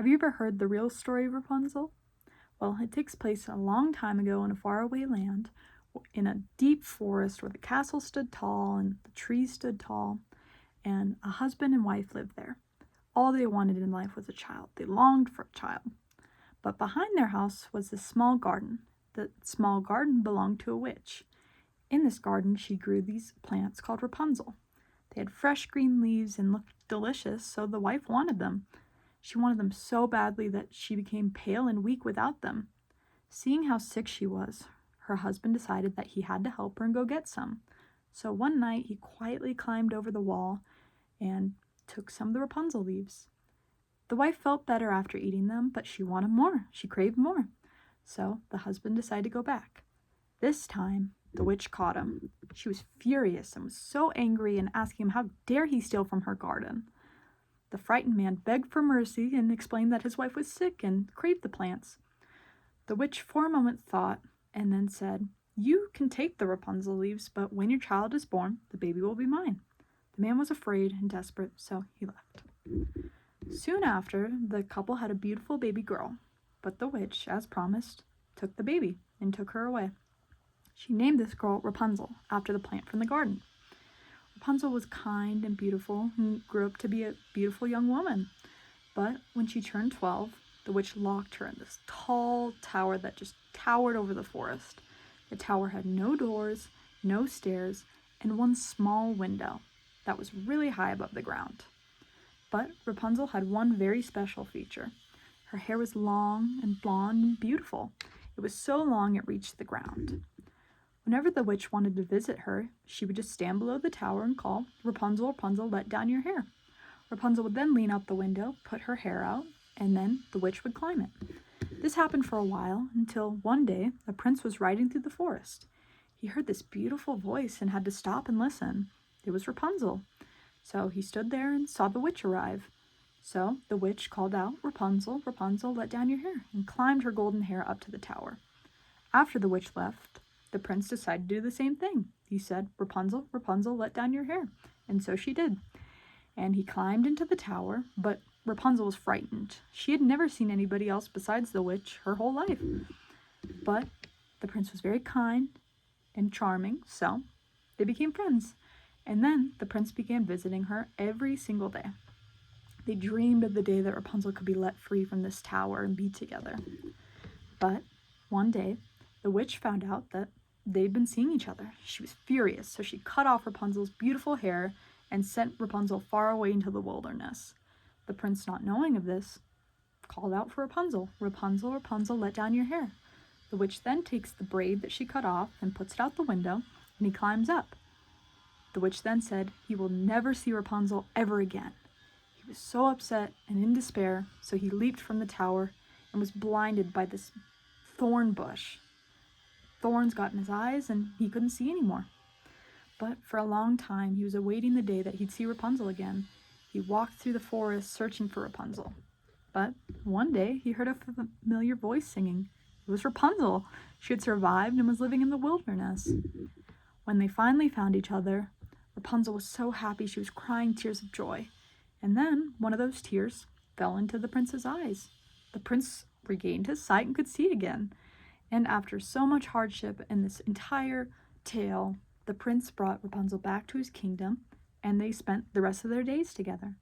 Have you ever heard the real story of Rapunzel? Well, it takes place a long time ago in a faraway land, in a deep forest where the castle stood tall and the trees stood tall, and a husband and wife lived there. All they wanted in life was a child. They longed for a child. But behind their house was this small garden. The small garden belonged to a witch. In this garden, she grew these plants called Rapunzel. They had fresh green leaves and looked delicious, so the wife wanted them. She wanted them so badly that she became pale and weak without them. Seeing how sick she was, her husband decided that he had to help her and go get some. So one night he quietly climbed over the wall and took some of the Rapunzel leaves. The wife felt better after eating them, but she wanted more. She craved more. So the husband decided to go back. This time, the witch caught him. She was furious and was so angry and asking him how dare he steal from her garden. The frightened man begged for mercy and explained that his wife was sick and craved the plants. The witch for a moment thought and then said, "You can take the Rapunzel leaves, but when your child is born, the baby will be mine." The man was afraid and desperate, so he left. Soon after, the couple had a beautiful baby girl, but the witch, as promised, took the baby and took her away. She named this girl Rapunzel, after the plant from the garden. Rapunzel was kind and beautiful and grew up to be a beautiful young woman. But when she turned 12, the witch locked her in this tall tower that just towered over the forest. The tower had no doors, no stairs, and one small window that was really high above the ground. But Rapunzel had one very special feature. Her hair was long and blonde and beautiful. It was so long it reached the ground. Whenever the witch wanted to visit her, she would just stand below the tower and call, "Rapunzel, Rapunzel, let down your hair." Rapunzel would then lean out the window, put her hair out, and then the witch would climb it. This happened for a while until one day a prince was riding through the forest. He heard this beautiful voice and had to stop and listen. It was Rapunzel. So he stood there and saw the witch arrive. So the witch called out, "Rapunzel, Rapunzel, let down your hair," and climbed her golden hair up to the tower. After the witch left, the prince decided to do the same thing. He said, "Rapunzel, Rapunzel, let down your hair." And so she did. And he climbed into the tower, but Rapunzel was frightened. She had never seen anybody else besides the witch her whole life. But the prince was very kind and charming, so they became friends. And then the prince began visiting her every single day. They dreamed of the day that Rapunzel could be let free from this tower and be together. But one day, the witch found out that they'd been seeing each other. She was furious, so she cut off Rapunzel's beautiful hair and sent Rapunzel far away into the wilderness. The prince, not knowing of this, called out for Rapunzel. "Rapunzel, Rapunzel, let down your hair." The witch then takes the braid that she cut off and puts it out the window, and he climbs up. The witch then said he will never see Rapunzel ever again. He was so upset and in despair, so he leaped from the tower and was blinded by this thorn bush. Thorns got in his eyes and he couldn't see anymore. But for a long time, he was awaiting the day that he'd see Rapunzel again. He walked through the forest searching for Rapunzel. But one day, he heard a familiar voice singing. It was Rapunzel. She had survived and was living in the wilderness. When they finally found each other, Rapunzel was so happy she was crying tears of joy. And then one of those tears fell into the prince's eyes. The prince regained his sight and could see again. And after so much hardship in this entire tale, the prince brought Rapunzel back to his kingdom, and they spent the rest of their days together.